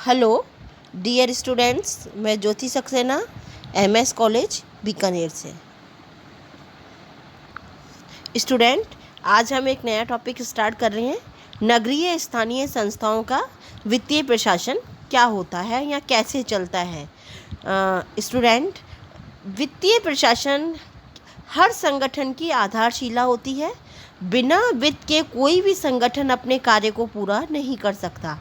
Hello dear students, मैं ज्योति Saxena MS college Bikaner से। Student, आज हम एक नया टॉपिक स्टार्ट कर रहे हैं। नगरीय स्थानीय संस्थाओं का वित्तीय प्रशासन क्या होता है या कैसे चलता है। स्टूडेंट, वित्तीय प्रशासन हर संगठन की आधारशिला होती है। बिना वित्त के कोई भी संगठन अपने कार्य को पूरा नहीं कर सकता।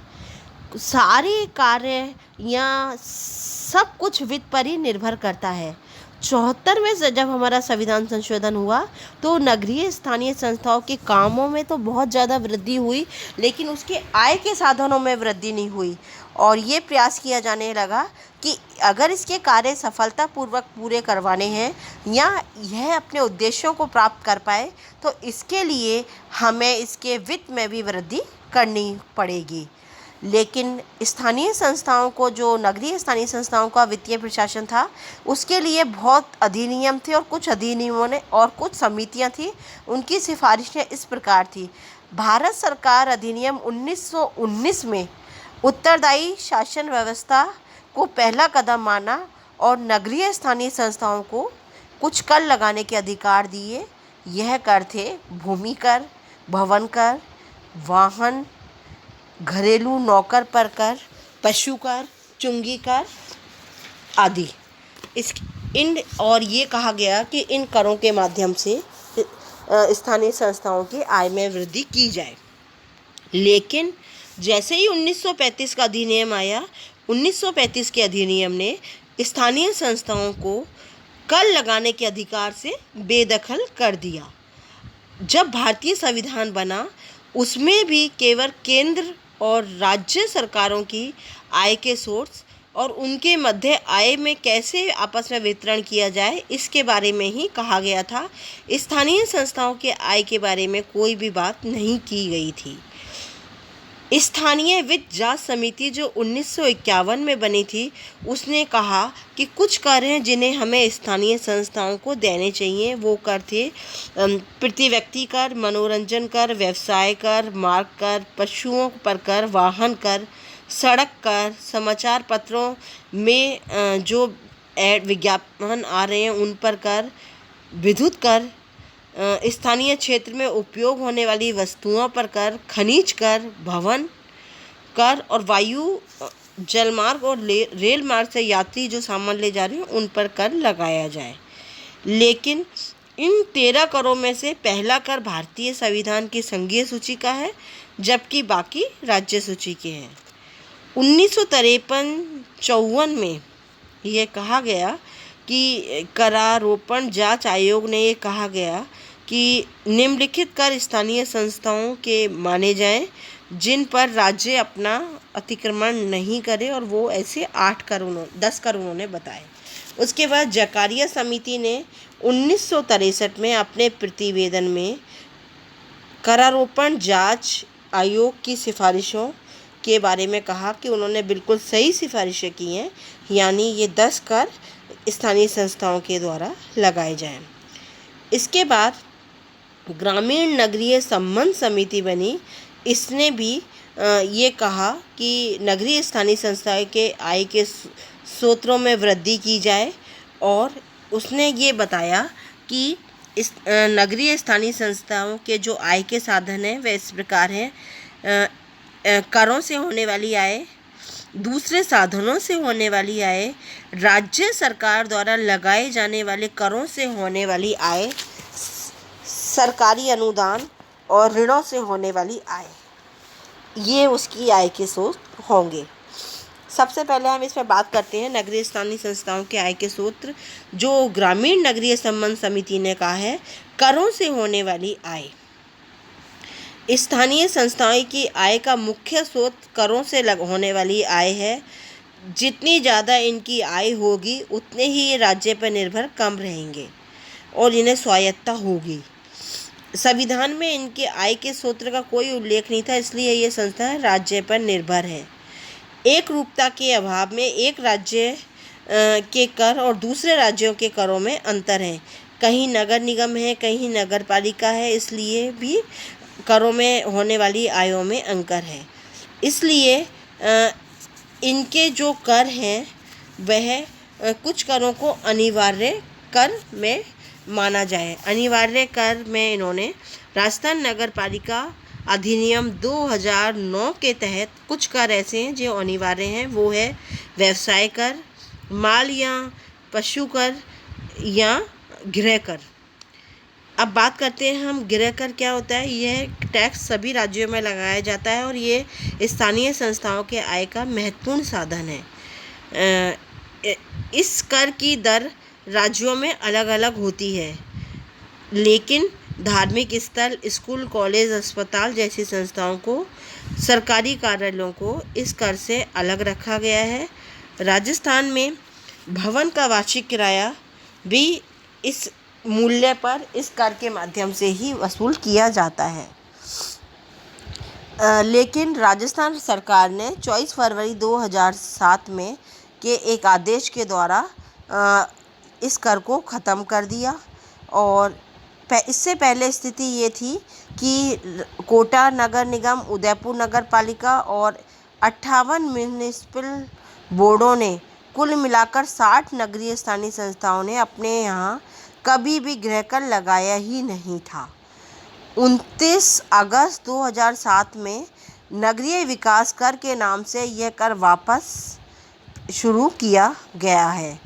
सारे कार्य या सब कुछ वित्त पर ही निर्भर करता है। 74 में जब हमारा संविधान संशोधन हुआ तो नगरीय स्थानीय संस्थाओं के कामों में तो बहुत ज़्यादा वृद्धि हुई, लेकिन उसके आय के साधनों में वृद्धि नहीं हुई। और ये प्रयास किया जाने लगा कि अगर इसके कार्य सफलतापूर्वक पूरे करवाने हैं या यह अपने उद्देश्यों को प्राप्त कर पाए तो इसके लिए हमें इसके वित्त में भी वृद्धि करनी पड़ेगी। लेकिन स्थानीय संस्थाओं को, जो नगरीय स्थानीय संस्थाओं का वित्तीय प्रशासन था, उसके लिए बहुत अधिनियम थे और कुछ अधिनियमों ने और कुछ समितियां थी। उनकी सिफारिशें इस प्रकार थी। भारत सरकार अधिनियम 1919 में उत्तरदायी शासन व्यवस्था को पहला कदम माना और नगरीय स्थानीय संस्थाओं को कुछ कर लगाने के अधिकार दिए। यह कर थे भूमि कर, भवन कर, वाहन, घरेलू नौकर पर कर, पशु कर, चुंगी कर आदि। और ये कहा गया कि इन करों के माध्यम से स्थानीय संस्थाओं की आय में वृद्धि की जाए। लेकिन जैसे ही 1935 का अधिनियम आया, 1935 के अधिनियम ने स्थानीय संस्थाओं को कर लगाने के अधिकार से बेदखल कर दिया। जब भारतीय संविधान बना उसमें भी केवल केंद्र और राज्य सरकारों की आय के सोर्स और उनके मध्य आय में कैसे आपस में वितरण किया जाए इसके बारे में ही कहा गया था। स्थानीय संस्थाओं के आय के बारे में कोई भी बात नहीं की गई थी। स्थानीय वित्त जांच समिति जो 1951 में बनी थी, उसने कहा कि कुछ कर हैं जिन्हें हमें स्थानीय संस्थाओं को देने चाहिए। वो कर थे प्रति व्यक्ति कर, मनोरंजन कर, व्यवसाय कर, मार्ग कर, पशुओं पर कर, वाहन कर, सड़क कर, समाचार पत्रों में जो एड विज्ञापन आ रहे हैं उन पर कर, विद्युत कर, स्थानीय क्षेत्र में उपयोग होने वाली वस्तुओं पर कर, खनिज कर, भवन कर और वायु, जलमार्ग और रेल मार्ग से यात्री जो सामान ले जा रहे हैं उन पर कर लगाया जाए। लेकिन इन 13 करों में से पहला कर भारतीय संविधान की संघीय सूची का है, जबकि बाकी राज्य सूची के हैं। 1953-54 में यह कहा गया कि करारोपण जांच आयोग ने ये कहा गया कि निम्नलिखित कर स्थानीय संस्थाओं के माने जाएं जिन पर राज्य अपना अतिक्रमण नहीं करे, और वो ऐसे 10 कर उन्होंने बताए। उसके बाद जकारिया समिति ने 1963 में अपने प्रतिवेदन में करारोपण जांच आयोग की सिफारिशों के बारे में कहा कि उन्होंने बिल्कुल सही सिफारिशें की हैं, यानी ये 10 कर स्थानीय संस्थाओं के द्वारा लगाए जाएं। इसके बाद ग्रामीण नगरीय संबंध समिति बनी। इसने भी ये कहा कि नगरीय स्थानीय संस्थाएं के आय के स्रोतों में वृद्धि की जाए, और उसने ये बताया कि इस नगरीय स्थानीय संस्थाओं के जो आय के साधन हैं वे इस प्रकार हैं। करों से होने वाली आय, दूसरे साधनों से होने वाली आय, राज्य सरकार द्वारा लगाए जाने वाले करों से होने वाली आय, सरकारी अनुदान और ऋणों से होने वाली आय, ये उसकी आय के स्रोत होंगे। सबसे पहले हम इसमें बात करते हैं नगरीय स्थानीय संस्थाओं के आय के स्रोत। जो ग्रामीण नगरीय संबंध समिति ने कहा है, करों से होने वाली आय। स्थानीय संस्थाएं की आय का मुख्य स्रोत करों से होने वाली आय है। जितनी ज़्यादा इनकी आय होगी उतने ही ये राज्य पर निर्भर कम रहेंगे और इन्हें स्वायत्तता होगी। संविधान में इनके आय के स्रोत का कोई उल्लेख नहीं था, इसलिए ये संस्था राज्य पर निर्भर है। एक रूपता के अभाव में एक राज्य के कर और दूसरे राज्यों के करों में अंतर है। कहीं नगर निगम है, कहीं नगर पालिका है, इसलिए भी करों में होने वाली आयों में अंतर है। इसलिए इनके जो कर हैं वह कुछ करों को अनिवार्य कर में माना जाए। अनिवार्य कर में इन्होंने राजस्थान नगर पालिका अधिनियम 2009 के तहत कुछ कर ऐसे हैं जो अनिवार्य हैं। वो है व्यवसाय कर, माल या पशु कर या गृह कर। अब बात करते हैं हम गृह कर क्या होता है। यह टैक्स सभी राज्यों में लगाया जाता है और ये स्थानीय संस्थाओं के आय का महत्वपूर्ण साधन है। इस कर की दर राज्यों में अलग अलग होती है, लेकिन धार्मिक स्थल, स्कूल, कॉलेज, अस्पताल जैसी संस्थाओं को, सरकारी कार्यालयों को इस कर से अलग रखा गया है। राजस्थान में भवन का वार्षिक किराया भी इस मूल्य पर इस कर के माध्यम से ही वसूल किया जाता है। लेकिन राजस्थान सरकार ने 24 फरवरी 2007 में के एक आदेश के द्वारा इस कर को ख़त्म कर दिया। और इससे पहले स्थिति ये थी कि कोटा नगर निगम, उदयपुर नगर पालिका और 58 म्यूनिसिपल बोर्डों ने कुल मिलाकर 60 नगरीय स्थानीय संस्थाओं ने अपने यहाँ कभी भी गृह कर लगाया ही नहीं था। 29 अगस्त 2007 में नगरीय विकास कर के नाम से यह कर वापस शुरू किया गया है।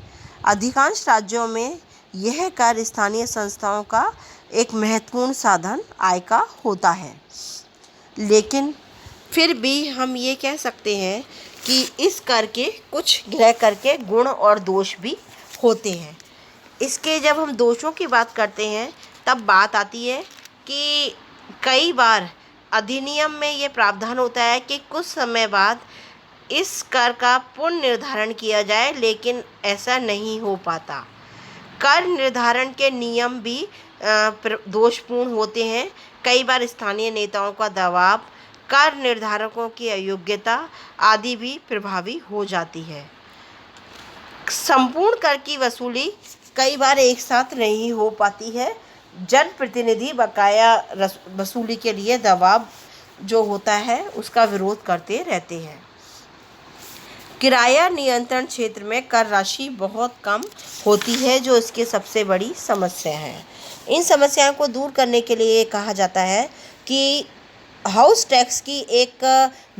अधिकांश राज्यों में यह कर स्थानीय संस्थाओं का एक महत्वपूर्ण साधन आय का होता है, लेकिन फिर भी हम ये कह सकते हैं कि इस कर के कुछ गृह कर के गुण और दोष भी होते हैं। इसके जब हम दोषों की बात करते हैं तब बात आती है कि कई बार अधिनियम में ये प्रावधान होता है कि कुछ समय बाद इस कर का पुनर्निर्धारण किया जाए, लेकिन ऐसा नहीं हो पाता। कर निर्धारण के नियम भी दोषपूर्ण होते हैं। कई बार स्थानीय नेताओं का दबाव, कर निर्धारकों की अयोग्यता आदि भी प्रभावी हो जाती है। संपूर्ण कर की वसूली कई बार एक साथ नहीं हो पाती है। जनप्रतिनिधि बकाया वसूली के लिए दबाव जो होता है उसका विरोध करते रहते हैं। किराया नियंत्रण क्षेत्र में कर राशि बहुत कम होती है, जो इसकी सबसे बड़ी समस्या है। इन समस्याओं को दूर करने के लिए कहा जाता है कि हाउस टैक्स की एक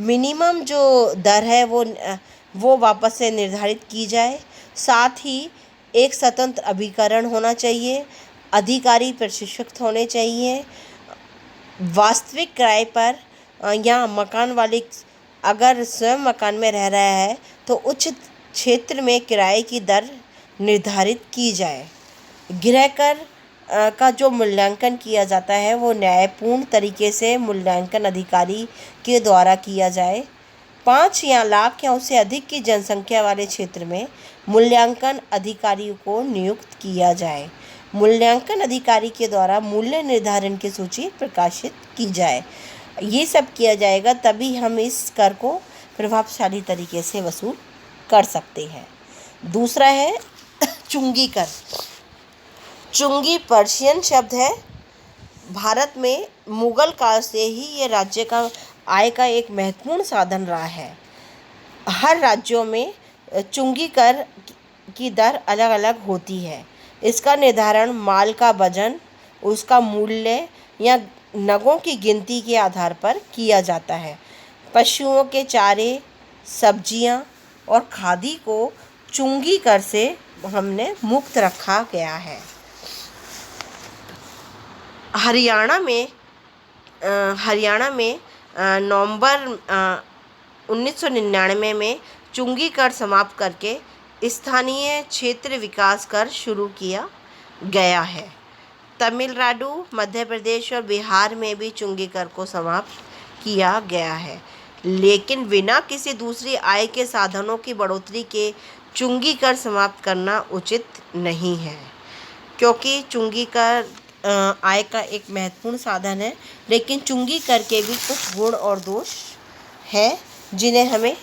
मिनिमम जो दर है वो वापस से निर्धारित की जाए। साथ ही एक स्वतंत्र अभिकरण होना चाहिए, अधिकारी प्रशिक्षित होने चाहिए। वास्तविक किराए पर या मकान मालिक अगर स्वयं मकान में रह रहा है तो उच्च क्षेत्र में किराए की दर निर्धारित की जाए। गृह कर का जो मूल्यांकन किया जाता है वो न्यायपूर्ण तरीके से मूल्यांकन अधिकारी के द्वारा किया जाए। 5 या लाख या उससे अधिक की जनसंख्या वाले क्षेत्र में मूल्यांकन अधिकारी को नियुक्त किया जाए। मूल्यांकन अधिकारी के द्वारा मूल्य निर्धारण की सूची प्रकाशित की जाए। ये सब किया जाएगा तभी हम इस कर को प्रभावशाली तरीके से वसूल कर सकते हैं। दूसरा है चुंगी कर। चुंगी पर्शियन शब्द है। भारत में मुगल काल से ही ये राज्य का आय का एक महत्वपूर्ण साधन रहा है। हर राज्यों में चुंगी कर की दर अलग अलग होती है। इसका निर्धारण माल का वजन, उसका मूल्य या नगों की गिनती के आधार पर किया जाता है। पशुओं के चारे, सब्जियां और खादी को चुंगी कर से हमने मुक्त रखा गया है। हरियाणा में नवंबर 1999 में चुंगी कर समाप्त करके स्थानीय क्षेत्र विकास कर शुरू किया गया है। तमिलनाडु, मध्य प्रदेश और बिहार में भी चुंगी कर को समाप्त किया गया है, लेकिन बिना किसी दूसरी आय के साधनों की बढ़ोतरी के चुंगी कर समाप्त करना उचित नहीं है, क्योंकि चुंगी कर आय का एक महत्वपूर्ण साधन है। लेकिन चुंगी कर के भी कुछ गुण और दोष है जिन्हें हमें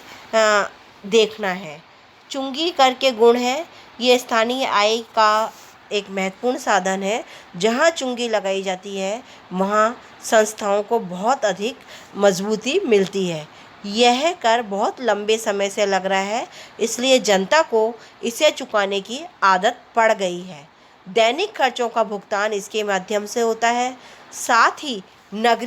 देखना है। चुंगी कर के गुण है, ये स्थानीय आय का एक महत्वपूर्ण साधन है। जहाँ चुंगी लगाई जाती है वहाँ संस्थाओं को बहुत अधिक मजबूती मिलती है। यह कर बहुत लंबे समय से लग रहा है, इसलिए जनता को इसे चुकाने की आदत पड़ गई है। दैनिक खर्चों का भुगतान इसके माध्यम से होता है। साथ ही नगरीय